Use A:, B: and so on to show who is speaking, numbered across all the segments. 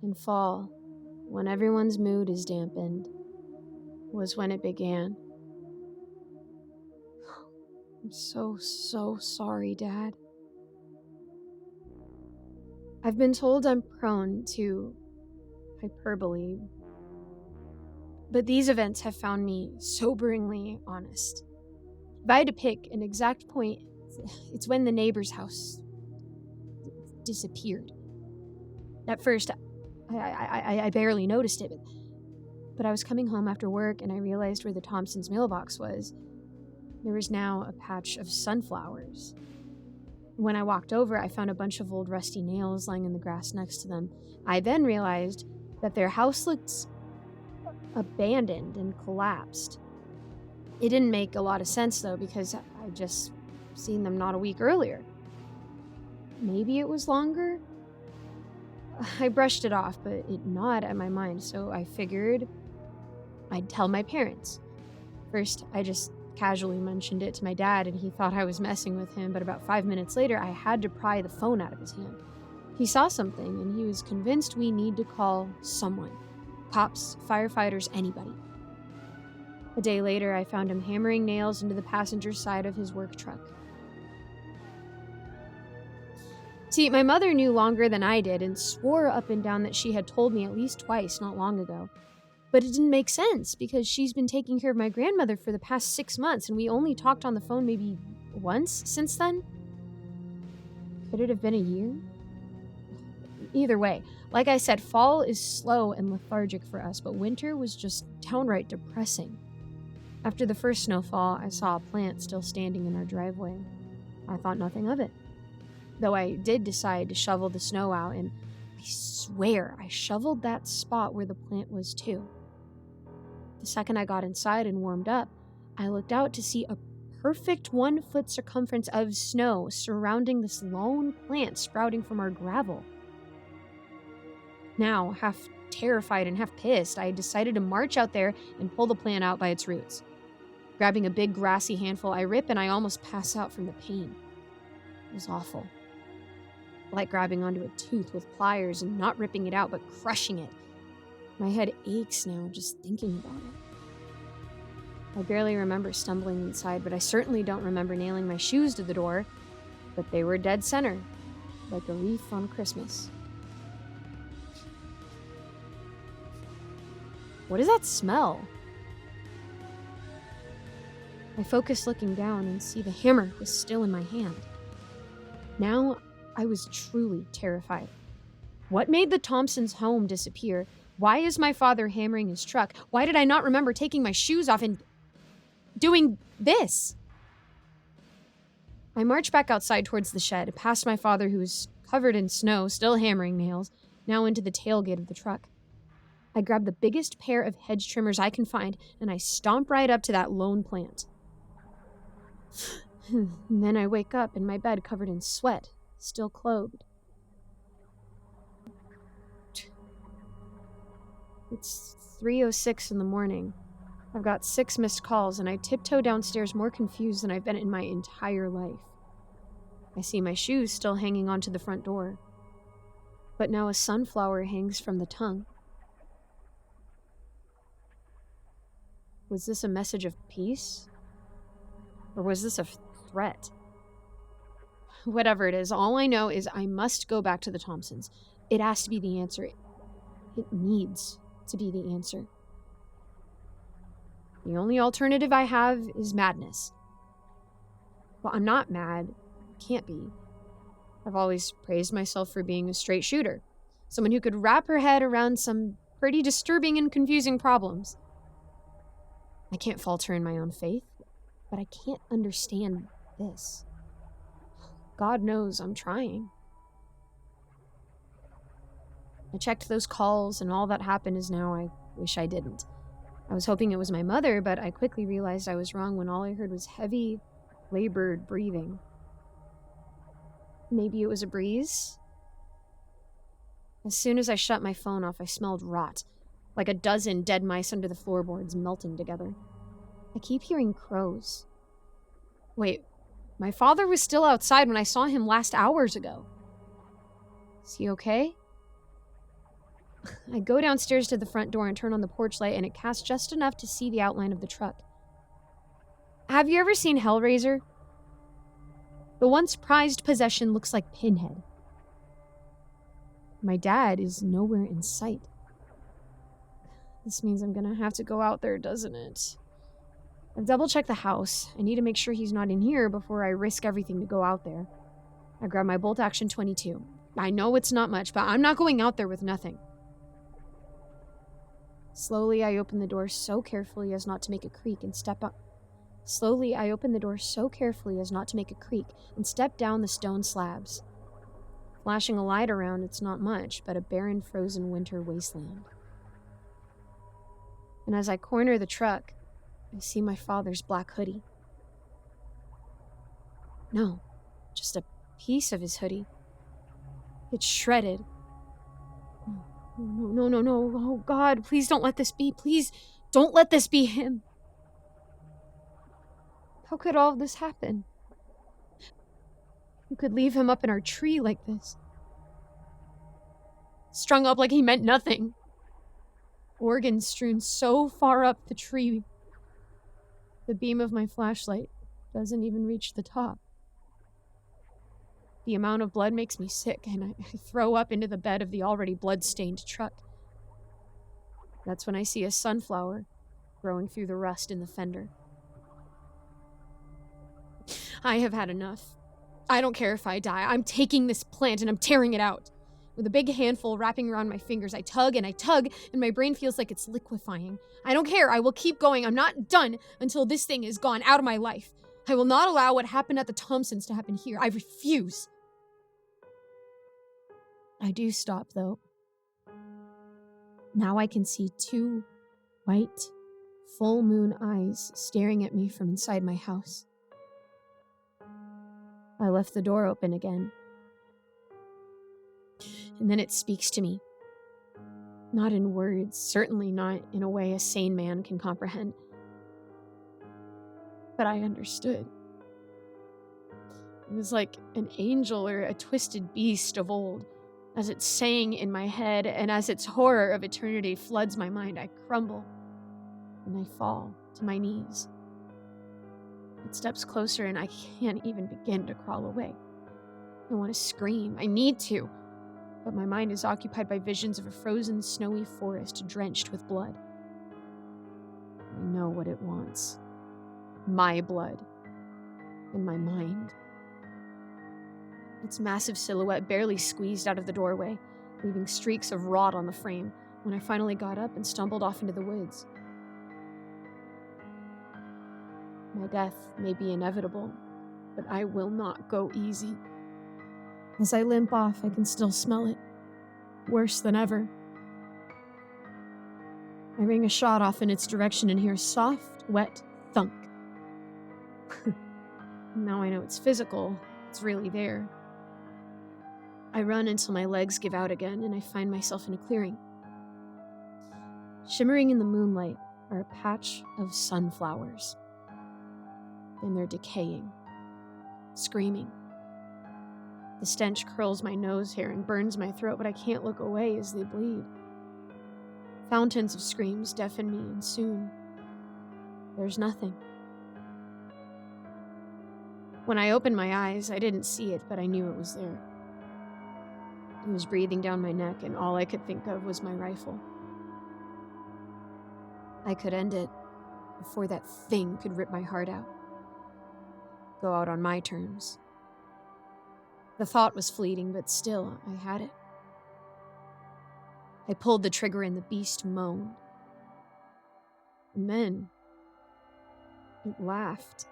A: And fall, when everyone's mood is dampened, was when it began. I'm so sorry, Dad. I've been told I'm prone to hyperbole, but these events have found me soberingly honest. If I had to pick an exact point, it's when the neighbor's house disappeared. At first, I barely noticed it, but I was coming home after work and I realized where the Thompsons' mailbox was. There was now a patch of sunflowers. When I walked over, I found a bunch of old rusty nails lying in the grass next to them. I then realized that their house looked abandoned and collapsed. It didn't make a lot of sense, though, because I just seen them not a week earlier. Maybe it was longer? I brushed it off, but it gnawed at my mind, so I figured I'd tell my parents. First, I just casually mentioned it to my dad, and he thought I was messing with him, but about 5 minutes later, I had to pry the phone out of his hand. He saw something, and he was convinced we need to call someone. Cops, firefighters, anybody. A day later, I found him hammering nails into the passenger side of his work truck. See, my mother knew longer than I did and swore up and down that she had told me at least twice not long ago. But it didn't make sense because she's been taking care of my grandmother for the past 6 months and we only talked on the phone maybe once since then. Could it have been a year? Either way, like I said, fall is slow and lethargic for us, but winter was just downright depressing. After the first snowfall, I saw a plant still standing in our driveway. I thought nothing of it, though I did decide to shovel the snow out, and I swear I shoveled that spot where the plant was too. The second I got inside and warmed up, I looked out to see a perfect 1-foot circumference of snow surrounding this lone plant sprouting from our gravel. Now, half terrified and half pissed, I decided to march out there and pull the plant out by its roots. Grabbing a big grassy handful, I rip and I almost pass out from the pain. It was awful. Like grabbing onto a tooth with pliers and not ripping it out, but crushing it. My head aches now just thinking about it. I barely remember stumbling inside, but I certainly don't remember nailing my shoes to the door, but they were dead center, like a wreath on Christmas. What is that smell? I focus looking down and see the hammer was still in my hand. Now, I was truly terrified. What made the Thompsons' home disappear? Why is my father hammering his truck? Why did I not remember taking my shoes off and doing this? I marched back outside towards the shed, past my father who was covered in snow, still hammering nails, now into the tailgate of the truck. I grab the biggest pair of hedge trimmers I can find, and I stomp right up to that lone plant. And then I wake up in my bed covered in sweat, still clothed. It's 3:06 in the morning. I've got 6 missed calls, and I tiptoe downstairs more confused than I've been in my entire life. I see my shoes still hanging onto the front door. But now a sunflower hangs from the tongue. Was this a message of peace? Or was this a threat? Whatever it is, all I know is I must go back to the Thompsons. It has to be the answer. It needs to be the answer. The only alternative I have is madness. Well, I'm not mad. Can't be. I've always praised myself for being a straight shooter. Someone who could wrap her head around some pretty disturbing and confusing problems. I can't falter in my own faith, but I can't understand this. God knows I'm trying. I checked those calls, and all that happened is now I wish I didn't. I was hoping it was my mother, but I quickly realized I was wrong when all I heard was heavy, labored breathing. Maybe it was a breeze? As soon as I shut my phone off, I smelled rot, like a dozen dead mice under the floorboards melting together. I keep hearing crows. Wait, my father was still outside when I saw him last hours ago. Is he okay? I go downstairs to the front door and turn on the porch light, and it casts just enough to see the outline of the truck. Have you ever seen Hellraiser? The once prized possession looks like Pinhead. My dad is nowhere in sight. This means I'm gonna have to go out there, doesn't it? I've double-checked the house. I need to make sure he's not in here before I risk everything to go out there. I grab my bolt-action 22. I know it's not much, but I'm not going out there with nothing. Slowly, I open the door so carefully as not to make a creak and step up. Slowly, I open the door so carefully as not to make a creak and step down the stone slabs. Flashing a light around, it's not much, but a barren, frozen winter wasteland. And as I corner the truck, I see my father's black hoodie. No, just a piece of his hoodie. It's shredded. No. Oh, God, please don't let this be. Please don't let this be him. How could all of this happen? Who could leave him up in our tree like this? Strung up like he meant nothing. Organs strewn so far up the tree, the beam of my flashlight doesn't even reach the top. The amount of blood makes me sick, and I throw up into the bed of the already blood-stained truck. That's when I see a sunflower growing through the rust in the fender. I have had enough. I don't care if I die. I'm taking this plant and I'm tearing it out. With a big handful wrapping around my fingers, I tug, and my brain feels like it's liquefying. I don't care. I will keep going. I'm not done until this thing is gone out of my life. I will not allow what happened at the Thompsons to happen here. I refuse. I do stop, though. Now I can see two white, full moon eyes staring at me from inside my house. I left the door open again. And then it speaks to me. Not in words, certainly not in a way a sane man can comprehend. But I understood. It was like an angel or a twisted beast of old. As it sang in my head, and as its horror of eternity floods my mind, I crumble, and I fall to my knees. It steps closer, and I can't even begin to crawl away. I want to scream. I need to. But my mind is occupied by visions of a frozen, snowy forest drenched with blood. I know what it wants. My blood. And my mind. Its massive silhouette barely squeezed out of the doorway, leaving streaks of rot on the frame when I finally got up and stumbled off into the woods. My death may be inevitable, but I will not go easy. As I limp off, I can still smell it. Worse than ever. I ring a shot off in its direction and hear a soft, wet thunk. Now I know it's physical. It's really there. I run until my legs give out again, and I find myself in a clearing. Shimmering in the moonlight are a patch of sunflowers. And they're decaying. Screaming. The stench curls my nose hair and burns my throat, but I can't look away as they bleed. Fountains of screams deafen me, and soon, there's nothing. When I opened my eyes, I didn't see it, but I knew it was there. It was breathing down my neck, and all I could think of was my rifle. I could end it before that thing could rip my heart out. Go out on my terms. The thought was fleeting, but still, I had it. I pulled the trigger and the beast moaned. And then, it laughed.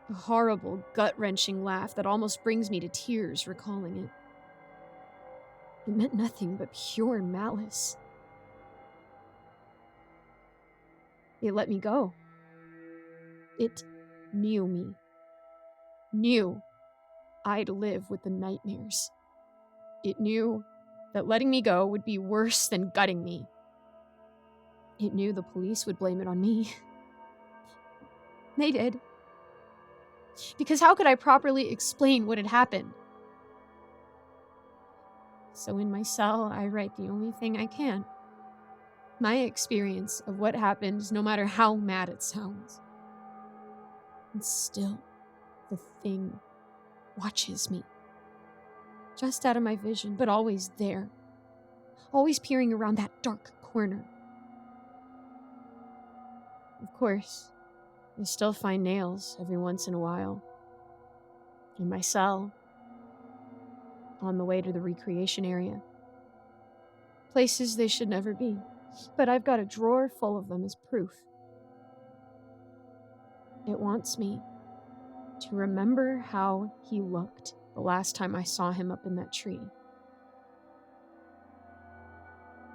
A: A horrible, gut-wrenching laugh that almost brings me to tears recalling it. It meant nothing but pure malice. It let me go. It knew me. Knew I'd live with the nightmares. It knew that letting me go would be worse than gutting me. It knew the police would blame it on me. They did. Because how could I properly explain what had happened? So in my cell, I write the only thing I can. My experience of what happens, no matter how mad it sounds. And still, the thing watches me. Just out of my vision, but always there. Always peering around that dark corner. Of course, I still find nails every once in a while. In my cell, on the way to the recreation area. Places they should never be. But I've got a drawer full of them as proof. It wants me to remember how he looked the last time I saw him up in that tree.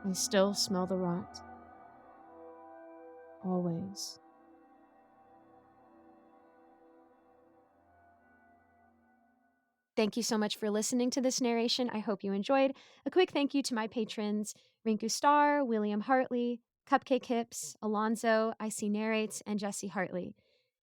A: I still smell the rot. Always. Thank you so much for listening to this narration. I hope you enjoyed. A quick thank you to my patrons, Rinku Starr, William Hartley, Cupcake Hips, Alonzo, I See Narrates, and Jesse Hartley.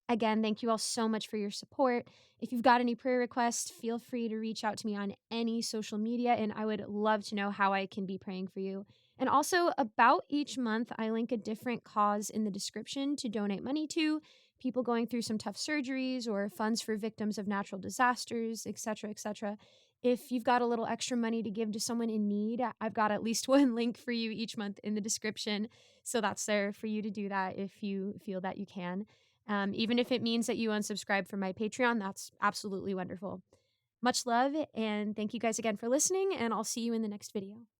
A: Again, thank you all so much for your support. If you've got any prayer requests, feel free to reach out to me on any social media, and I would love to know how I can be praying for you. And also, about each month, I link a different cause in the description to donate money to, people going through some tough surgeries or funds for victims of natural disasters, etc., etc. If you've got a little extra money to give to someone in need, I've got at least one link for you each month in the description. So that's there for you to do that if you feel that you can. Even if it means that you unsubscribe from my Patreon, that's absolutely wonderful. Much love, and thank you guys again for listening, and I'll see you in the next video.